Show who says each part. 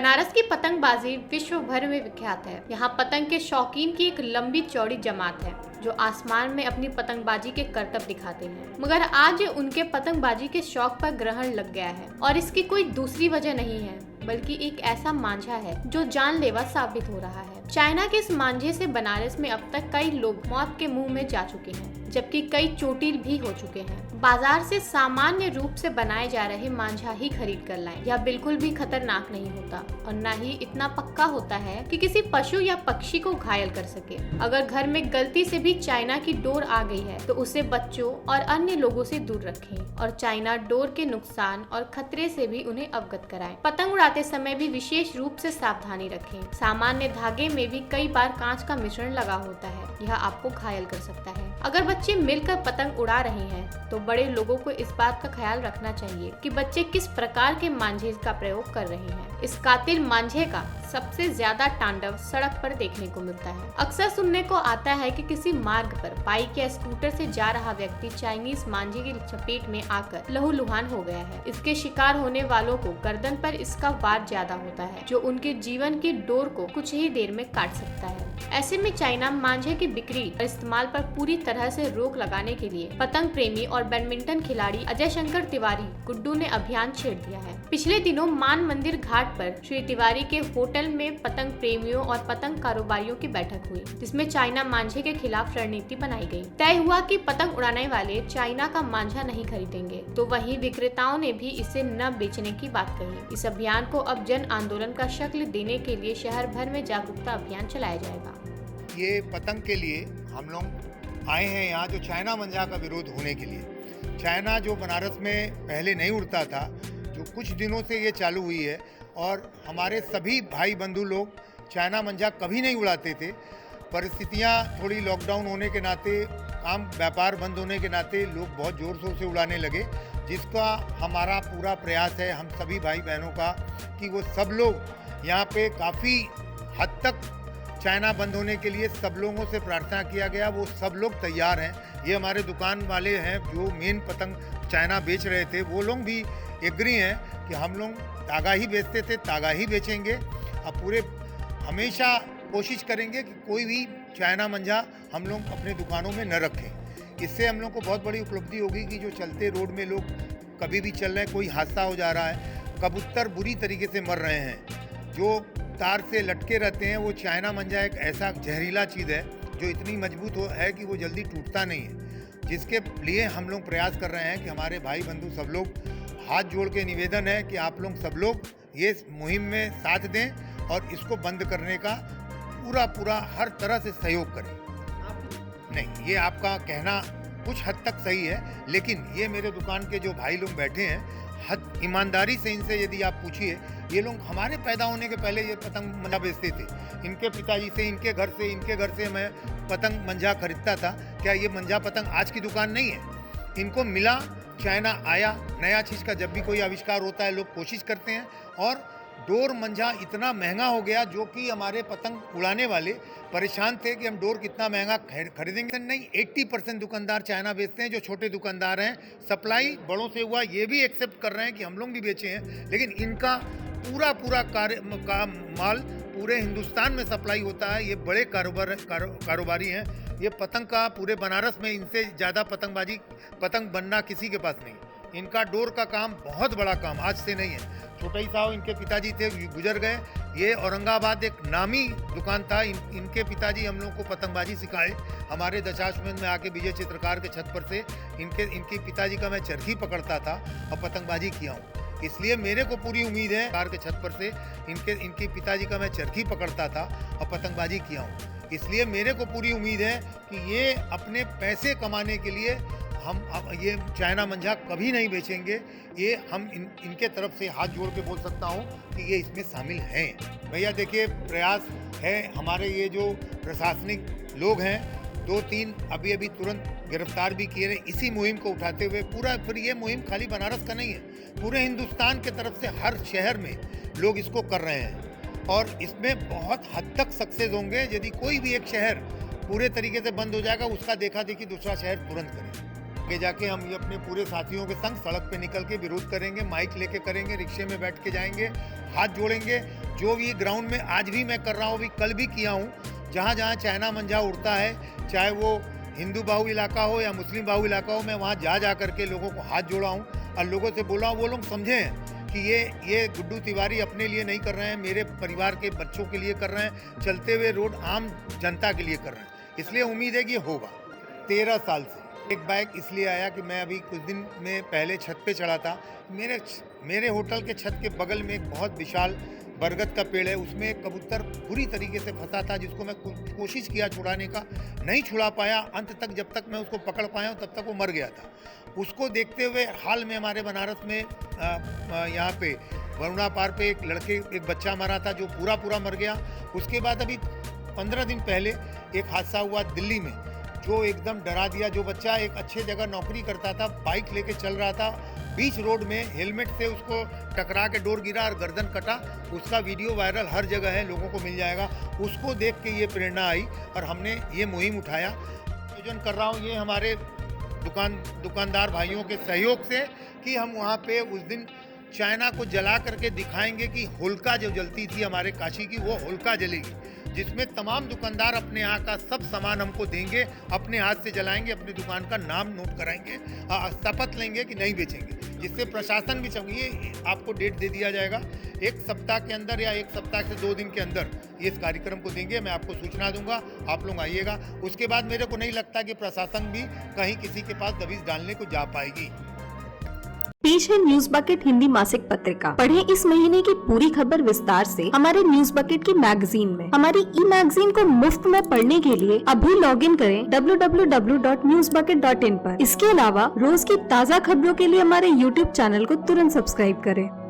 Speaker 1: बनारस की पतंगबाजी विश्व भर में विख्यात है। यहाँ पतंग के शौकीन की एक लंबी चौड़ी जमात है जो आसमान में अपनी पतंगबाजी के करतब दिखाते हैं। मगर आज उनके पतंगबाजी के शौक पर ग्रहण लग गया है और इसकी कोई दूसरी वजह नहीं है बल्कि एक ऐसा मांझा है जो जानलेवा साबित हो रहा है। चाइना के इस मांझे से बनारस में अब तक कई लोग मौत के मुंह में जा चुके हैं, जबकि कई चोटिल भी हो चुके हैं। बाजार से सामान्य रूप से बनाए जा रहे मांझा ही खरीद कर लाएं। यह बिल्कुल भी खतरनाक नहीं होता और न ही इतना पक्का होता है कि किसी पशु या पक्षी को घायल कर सके। अगर घर में गलती से भी चाइना की डोर आ गई है तो उसे बच्चों और अन्य लोगों से दूर रखें और चाइना डोर के नुकसान और खतरे से भी उन्हें अवगत कराएं। पतंग उड़ाते समय भी विशेष रूप से सावधानी रखें। सामान्य धागे में भी कई बार कांच का मिश्रण लगा होता है, यह आपको घायल कर सकता है। अगर बच्चे मिलकर पतंग उड़ा रहे हैं तो बड़े लोगों को इस बात का ख्याल रखना चाहिए कि बच्चे किस प्रकार के मांझे का प्रयोग कर रहे हैं। इस कातिल मांझे का सबसे ज्यादा तांडव सड़क पर देखने को मिलता है। अक्सर सुनने को आता है कि किसी मार्ग पर बाइक या स्कूटर से जा रहा व्यक्ति चाइनीज मांझे की चपेट में आकर लहूलुहान हो गया है। इसके शिकार होने वालों को गर्दन पर इसका वार ज्यादा होता है जो उनके जीवन की डोर को कुछ ही देर में काट सकता है। ऐसे में चाइना मांझे की बिक्री और इस्तेमाल पर पूरी तरह से रोक लगाने के लिए पतंग प्रेमी और बैडमिंटन खिलाड़ी अजय शंकर तिवारी गुड्डू ने अभियान छेड़ दिया है। पिछले दिनों मान मंदिर घाट पर श्री तिवारी के होटल में पतंग प्रेमियों और पतंग कारोबारियों की बैठक हुई, जिसमें चाइना मांझे के खिलाफ रणनीति बनाई गई। तय हुआ कि पतंग उड़ाने वाले चाइना का मांझा नहीं खरीदेंगे, तो वहीं विक्रेताओं ने भी इसे न बेचने की बात कही। इस अभियान को अब जन आंदोलन का शक्ल देने के लिए शहर भर में जागरूकता अभियान चलाया जाएगा।
Speaker 2: ये पतंग के लिए हम लोग आए हैं यहाँ, जो चाइना मांझा का विरोध होने के लिए। चाइना जो बनारस में पहले नहीं उड़ता था, जो कुछ दिनों से ये चालू हुई है, और हमारे सभी भाई बंधु लोग चाइना मांझा कभी नहीं उड़ाते थे। परिस्थितियाँ थोड़ी लॉकडाउन होने के नाते, काम व्यापार बंद होने के नाते लोग बहुत ज़ोर शोर से उड़ाने लगे, जिसका हमारा पूरा प्रयास है हम सभी भाई बहनों का कि वो सब लोग यहाँ पे काफ़ी हद तक चाइना बंद होने के लिए सब लोगों से प्रार्थना किया गया, वो सब लोग तैयार हैं। ये हमारे दुकान वाले हैं जो मेन पतंग चाइना बेच रहे थे, वो लोग भी एग्री हैं कि हम लोग तागा ही बेचते थे, तागा ही बेचेंगे। अब पूरे हमेशा कोशिश करेंगे कि कोई भी चाइना मांझा हम लोग अपने दुकानों में न रखें। इससे हम लोग को बहुत बड़ी उपलब्धि होगी कि जो चलते रोड में लोग कभी भी चल रहे हैं, कोई हादसा हो जा रहा है, कबूतर बुरी तरीके से मर रहे हैं, जो तार से लटके रहते हैं, वो चाइना मांझा एक ऐसा जहरीला चीज़ है जो इतनी मजबूत है कि वो जल्दी टूटता नहीं है। जिसके लिए हम लोग प्रयास कर रहे हैं कि हमारे भाई बंधु सब लोग हाथ जोड़ के निवेदन है कि आप लोग सब लोग ये मुहिम में साथ दें और इसको बंद करने का पूरा हर तरह से सहयोग करें। नहीं, ये आपका कहना कुछ हद तक सही है, लेकिन ये मेरे दुकान के जो भाई लोग बैठे हैं, हद ईमानदारी से इनसे यदि आप पूछिए, ये लोग हमारे पैदा होने के पहले ये पतंग मांझा बेचते थे। इनके पिताजी से, इनके घर से मैं पतंग मांझा खरीदता था। क्या ये मांझा पतंग आज की दुकान नहीं है? इनको मिला, चाइना आया, नया चीज़ का जब भी कोई आविष्कार होता है लोग कोशिश करते हैं, और डोर मांझा इतना महंगा हो गया जो कि हमारे पतंग उड़ाने वाले परेशान थे कि हम डोर कितना महंगा खरीदेंगे। नहीं, 80% दुकानदार चाइना बेचते हैं। जो छोटे दुकानदार हैं, सप्लाई बड़ों से हुआ, ये भी एक्सेप्ट कर रहे हैं कि हम लोग भी बेचे हैं, लेकिन इनका पूरा माल पूरे हिंदुस्तान में सप्लाई होता है। ये बड़े कारोबारी हैं। ये पतंग का पूरे बनारस में इनसे ज़्यादा पतंग बनना किसी के पास नहीं। इनका डोर का काम बहुत बड़ा काम, आज से नहीं है। छोटे साहब इनके पिताजी थे, गुजर गए। ये औरंगाबाद एक नामी दुकान था। इनके पिताजी हम लोग को पतंगबाजी सिखाए। हमारे दशाश्वमेध में आके विजय चित्रकार के छत पर से इनके पिताजी का मैं चरखी पकड़ता था और पतंगबाजी किया हूँ। इसलिए मेरे को पूरी उम्मीद है, कार के छत पर से इनके पिताजी का मैं चरखी पकड़ता था और पतंगबाजी किया हूँ। इसलिए मेरे को पूरी उम्मीद है कि ये अपने पैसे कमाने के लिए हम अब ये चाइना मांझा कभी नहीं बेचेंगे। ये हम इनके तरफ से हाथ जोड़ के बोल सकता हूँ कि ये इसमें शामिल हैं। भैया देखिए, प्रयास है हमारे ये जो प्रशासनिक लोग हैं, 2-3 अभी तुरंत गिरफ्तार भी किए हैं इसी मुहिम को उठाते हुए। फिर ये मुहिम खाली बनारस का नहीं है, पूरे हिंदुस्तान के तरफ से हर शहर में लोग इसको कर रहे हैं, और इसमें बहुत हद तक सक्सेस होंगे। यदि कोई भी एक शहर पूरे तरीके से बंद हो जाएगा, उसका देखा देखी दूसरा शहर तुरंत करें। आगे जाके हम ये अपने पूरे साथियों के संग सड़क पे निकल के विरोध करेंगे, माइक लेके करेंगे, रिक्शे में बैठ के जाएंगे, हाथ जोड़ेंगे। जो भी ग्राउंड में आज भी मैं कर रहा हूँ, अभी कल भी किया हूँ, जहाँ जहाँ चाइना मंझा उड़ता है, चाहे वो हिंदू बाहु इलाका हो या मुस्लिम बाहु इलाका हो, मैं वहाँ जा करके लोगों को हाथ जोड़ा हूँ और लोगों से बोला हूँ, वो लोग समझें कि ये गुड्डू तिवारी अपने लिए नहीं कर रहे हैं, मेरे परिवार के बच्चों के लिए कर रहे हैं, चलते हुए रोड आम जनता के लिए कर रहे हैं। इसलिए उम्मीद है कि ये होगा। 13 साल से एक बाइक इसलिए आया कि मैं अभी कुछ दिन में पहले छत पे चढ़ा था। मेरे होटल के छत के बगल में एक बहुत विशाल बरगद का पेड़ है, उसमें एक कबूतर बुरी तरीके से फंसा था, जिसको मैं कोशिश किया छुड़ाने का, नहीं छुड़ा पाया। अंत तक जब तक मैं उसको पकड़ पाया हूँ तब तक वो मर गया था। उसको देखते हुए हाल में हमारे बनारस में यहाँ पे वरुणा पार पे एक बच्चा मरा था जो पूरा मर गया। उसके बाद अभी 15 दिन पहले एक हादसा हुआ दिल्ली में जो एकदम डरा दिया। जो बच्चा एक अच्छे जगह नौकरी करता था, बाइक लेके चल रहा था, बीच रोड में हेलमेट से उसको टकरा के डोर गिरा और गर्दन कटा। उसका वीडियो वायरल हर जगह है, लोगों को मिल जाएगा। उसको देख के ये प्रेरणा आई और हमने ये मुहिम उठाया। आयोजन कर रहा हूँ ये हमारे दुकानदार भाइयों के सहयोग से कि हम वहाँ पे उस दिन चाइना को जला करके दिखाएंगे कि होलिका जो जलती थी हमारे काशी की, वो होलिका जलेगी, जिसमें तमाम दुकानदार अपने यहाँ का सब सामान हमको देंगे, अपने हाथ से जलाएंगे, अपनी दुकान का नाम नोट कराएंगे, शपथ लेंगे कि नहीं बेचेंगे, जिससे प्रशासन भी चाहिए। आपको डेट दे दिया जाएगा, 1 सप्ताह के अंदर या 1 सप्ताह से 2 दिन के अंदर ये इस कार्यक्रम को देंगे। मैं आपको सूचना दूंगा, आप लोग आइएगा। उसके बाद मेरे को नहीं लगता कि प्रशासन भी कहीं किसी के पास दबिश डालने को जा पाएगी।
Speaker 3: पेश है न्यूज बकेट हिंदी मासिक पत्रिका। पढ़ें इस महीने की पूरी खबर विस्तार से हमारे न्यूज बकेट की मैगजीन में। हमारी ई मैगजीन को मुफ्त में पढ़ने के लिए अभी लॉगिन करें www.newsbucket.in पर। इसके अलावा रोज की ताज़ा खबरों के लिए हमारे YouTube चैनल को तुरंत सब्सक्राइब करें।